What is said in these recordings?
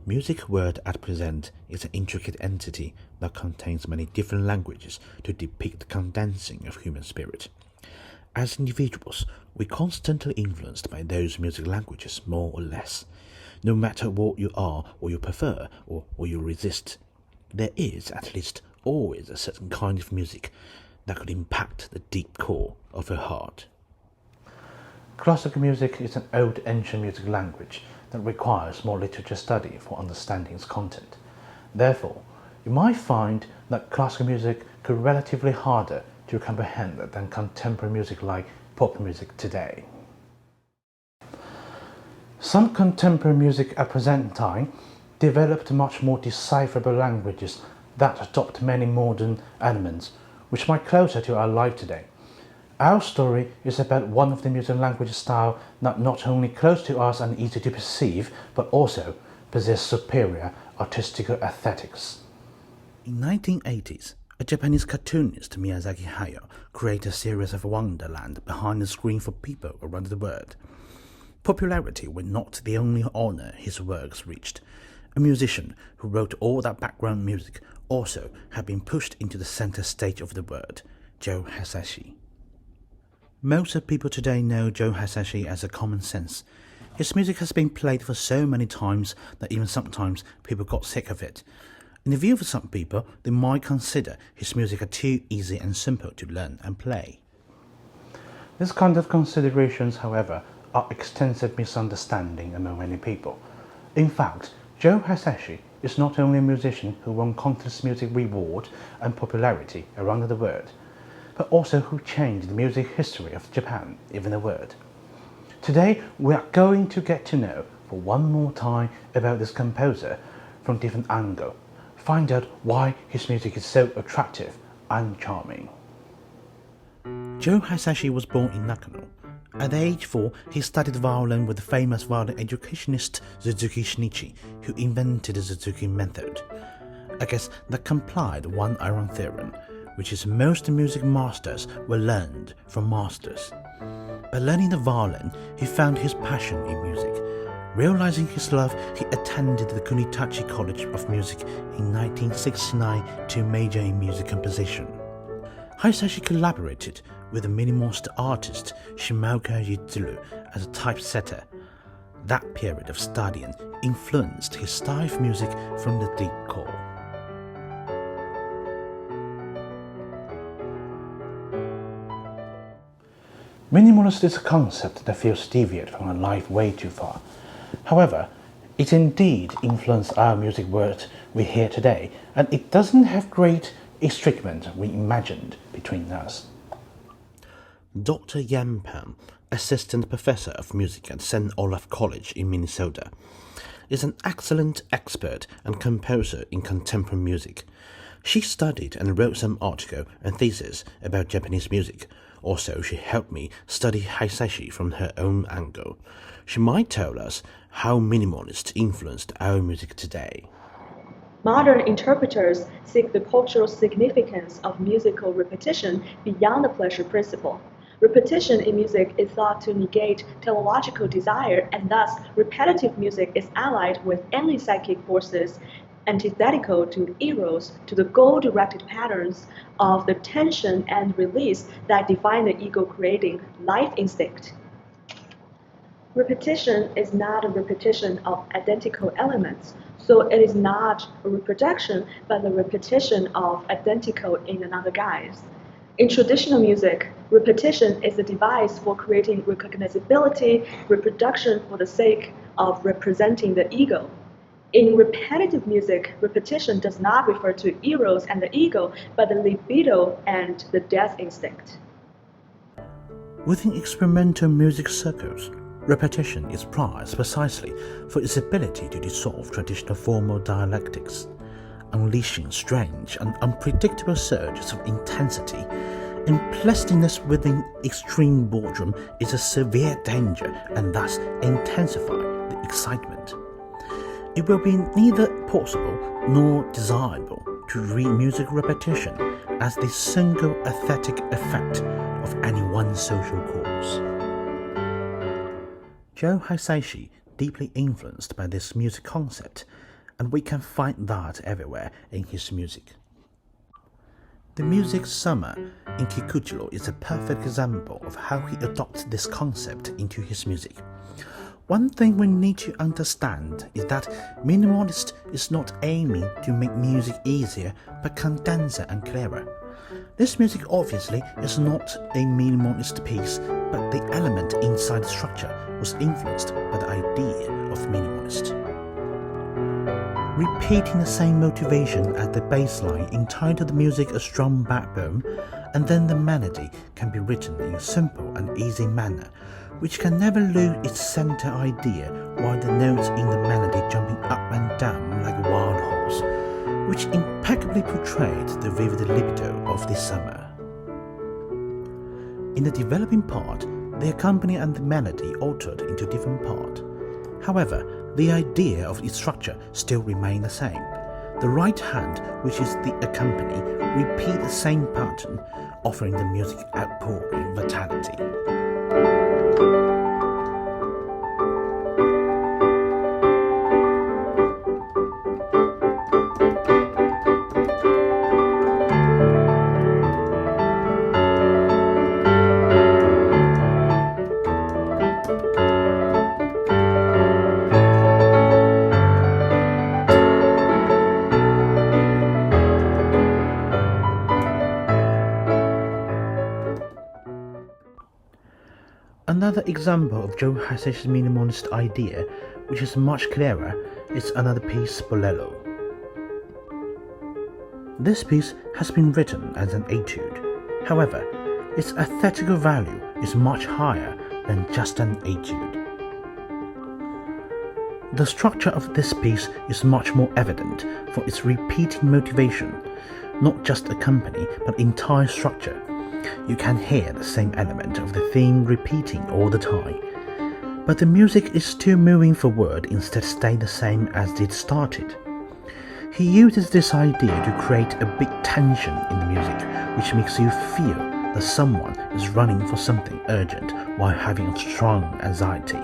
Music word at present is an intricate entity that contains many different languages to depict the condensing of human spirit. As individuals, we're constantly influenced by those music languages more or less. No matter what you are, or you prefer, or what you resist, there is at least always a certain kind of music that could impact the deep core of your heart. Classical music is an old ancient music language that requires more literature study for understanding its content. Therefore, you might find that classical music could be relatively harder to comprehend than contemporary music like pop music today. Some contemporary music at present time developed much more decipherable languages that adopt many modern elements, which are closer to our life today. Our story is about one of the music language style that not only close to us and easy to perceive, but also possess superior artistic aesthetics. In 1980s, a Japanese cartoonist, Miyazaki, created a series of Wonderland behind the screen for people around the world. Popularity was not the only honor his works reached. A musician who wrote all that background music also had been pushed into the center stage of the world, Joe Hisaishi. Most of people today know Joe Hisaishi as a common sense. His music has been played for so many times that even sometimes people got sick of it. In the view of some people, they might consider his music as too easy and simple to learn and play. This kind of considerations, however, are extensive misunderstanding among many people. In fact, Joe Hisaishi is not only a musician who won countless music reward and popularity around the world, but also who changed the music history of Japan, even the world. Today, we are going to get to know for one more time about this composer from different angles, find out why his music is so attractive and charming. Joe Hisaishi was born in Nakano. At age 4, he studied violin with the famous violin educationist Suzuki Shinichi, who invented the Suzuki method. I guess that complied one iron theorem, which is most music masters were learned from masters. By learning the violin, he found his passion in music. Realizing his love, he attended the Kunitachi College of Music in 1969 to major in music composition. Hisaishi collaborated with the Minimalist artist Shimaoka Yuzuru as a typesetter. That period of studying influenced his style of music from the deep core. Minimalist is a concept that feels deviant from our life way too far. However, it indeed influenced our music world we hear today, and it doesn't have great estrangement we imagined between us. Dr. Yan Pan, assistant professor of music at St. Olaf College in Minnesota, is an excellent expert and composer in contemporary music. She studied and wrote some article and thesis about Japanese music. Also, she helped me study Hisaishi from her own angle. She might tell us how minimalist influenced our music today. Modern interpreters seek the cultural significance of musical repetition beyond the pleasure principle. Repetition in music is thought to negate teleological desire, and thus repetitive music is allied with antipsychic forces antithetical to eros, to the goal-directed patterns of the tension and release that define the ego-creating life instinct. Repetition is not a repetition of identical elements, so it is not a reproduction, but the repetition of identical in another guise. In traditional music, repetition is a device for creating recognizability, reproduction for the sake of representing the ego. In repetitive music, repetition does not refer to eros and the ego, but the libido and the death instinct. Within experimental music circles, repetition is prized precisely for its ability to dissolve traditional formal dialectics, unleashing strange and unpredictable surges of intensity. Implicitness within extreme boredom is a severe danger and thus intensify the excitement. It will be neither possible nor desirable to read music repetition as the single aesthetic effect of any one social cause. Joe Hisaishi, deeply influenced by this music concept, and we can find that everywhere in his music. The music Summer in Kikuchiro is a perfect example of how he adopts this concept into his music. One thing we need to understand is that Minimalist is not aiming to make music easier but condenser and clearer. This music obviously is not a minimalist piece, but the element inside the structure was influenced by the idea of minimalist. Repeating the same motivation at the bass line entitled the music a strong backbone, and then the melody can be written in a simple and easy manner, which can never lose its center idea while the notes in the melody jumping up and down like a wild horse, which impeccably portrayed the vivid libido of this summer. In the developing part, the accompaniment and the melody altered into different parts. However, the idea of its structure still remained the same. The right hand, which is the accompany, repeat the same pattern, offering the music outpouring vitality. Another example of Joe Hisaishi's minimalist idea, which is much clearer, is another piece, Bolero. This piece has been written as an etude. However, its aesthetical value is much higher than just an etude. The structure of this piece is much more evident for its repeating motivation, not just accompany but entire structure. You can hear the same element of the theme repeating all the time, but the music is still moving forward instead of staying the same as it started. He uses this idea to create a big tension in the music, which makes you feel that someone is running for something urgent while having a strong anxiety.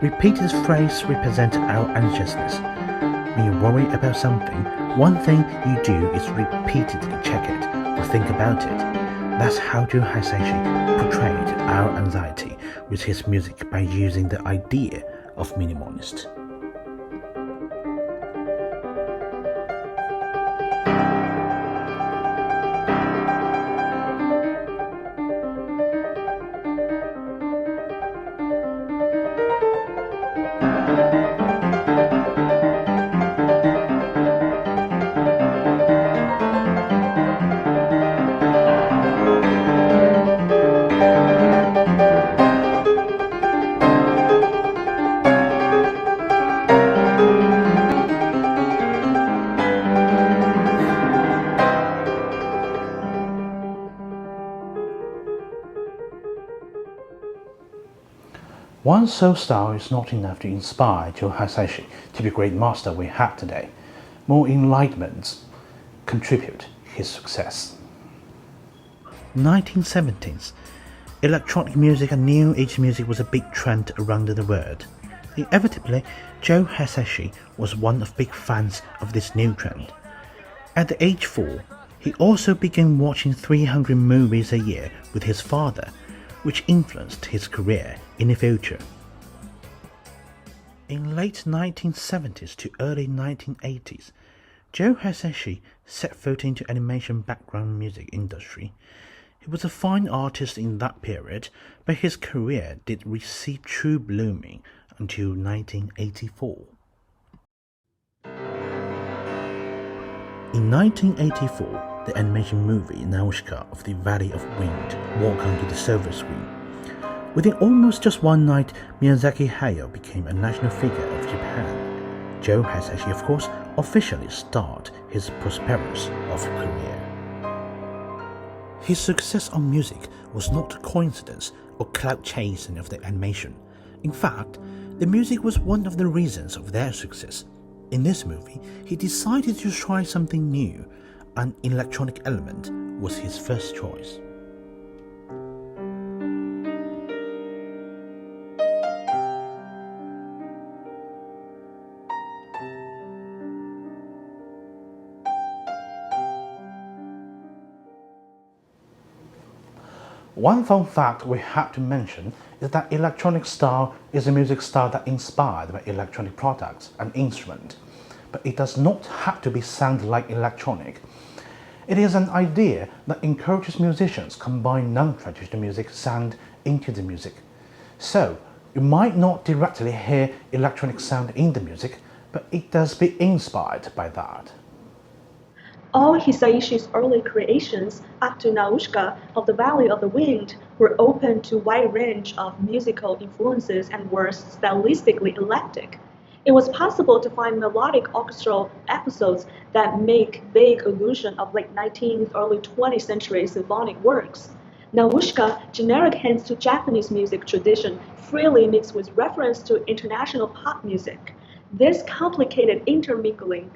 Repeated phrases represent our anxiousness. When you worry about something, one thing you do is repeatedly check it or think about it. That's how Joe Hisaishi portrayed our anxiety with his music by using the idea of minimalist. One sole style is not enough to inspire Joe Hisaishi to be the great master we have today. More enlightenments contribute his success. 1970s, electronic music and new age music was a big trend around the world. Inevitably, Joe Hisaishi was one of big fans of this new trend. At the age 4, he also began watching 300 movies a year with his father, which influenced his career in the future. In late 1970s to early 1980s, Joe Hisaishi set foot into animation background music industry. He was a fine artist in that period, but his career did receive true blooming until 1984. In 1984, the animation movie Nausicaa of the Valley of Wind walked onto the silver screen. Within almost just one night, Miyazaki Hayao became a national figure of Japan. Joe Hisaishi, of course, officially started his prosperous career. His success on music was not a coincidence or clout chasing of the animation. In fact, the music was one of the reasons of their success. In this movie, he decided to try something new. An electronic element was his first choice. One fun fact we have to mention is that electronic style is a music style that inspired by electronic products and instruments, but it does not have to be sound like electronic. It is an idea that encourages musicians to combine non-traditional music sound into the music. So, you might not directly hear electronic sound in the music, but it does be inspired by that. All Hisaishi's early creations, up to Naushka of the Valley of the Wind, were open to a wide range of musical influences and were stylistically eclectic. It was possible to find melodic orchestral episodes that make vague allusion of late 19th, early 20th century symphonic works. Naushka, generic hints to Japanese music tradition, freely mixed with reference to international pop music. This complicated intermingling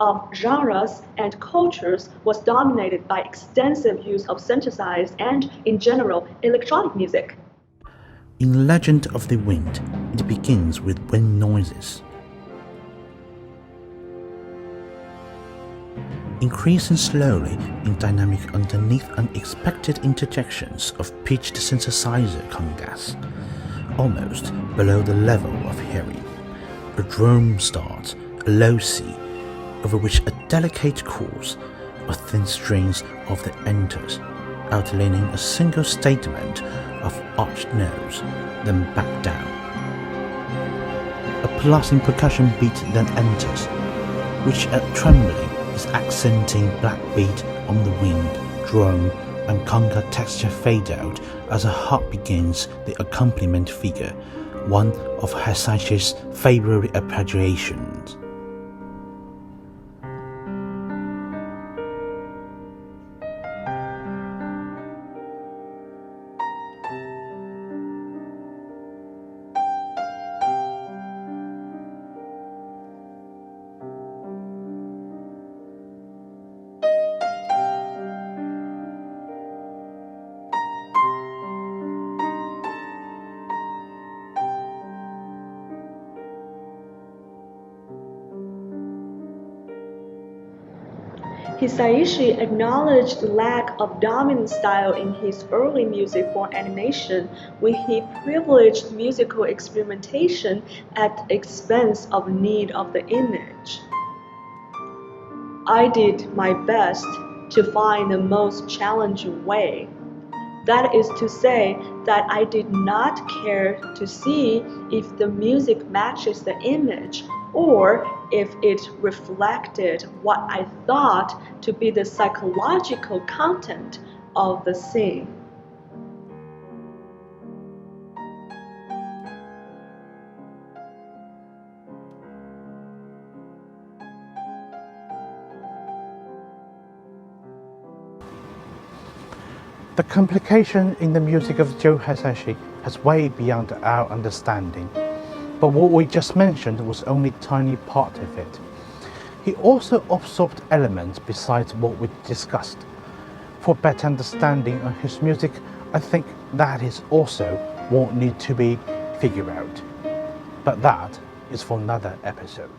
of genres and cultures was dominated by extensive use of synthesized and, in general, electronic music. In Legend of the Wind, it begins with wind noises, increasing slowly in dynamic underneath unexpected interjections of pitched synthesizer congas, almost below the level of hearing. A drum starts, a low C, over which a delicate chorus or thin strings of the enters, outlining a single statement of arched notes, then back down. A pulsing percussion beat then enters, which at trembling is accenting black beat on the wind, drum, and conga texture fade out as a harp begins the accompaniment figure, one of Hisaishi's favorite arpeggiations. Hisaishi acknowledged the lack of dominant style in his early music for animation when he privileged musical experimentation at the expense of need of the image. I did my best to find the most challenging way. That is to say that I did not care to see if the music matches the image or if it reflected what I thought to be the psychological content of the scene. The complication in the music of Joe Hisaishi has way beyond our understanding, but what we just mentioned was only a tiny part of it. He also absorbed elements besides what we discussed. For better understanding of his music, I think that is also what needs to be figured out. But that is for another episode.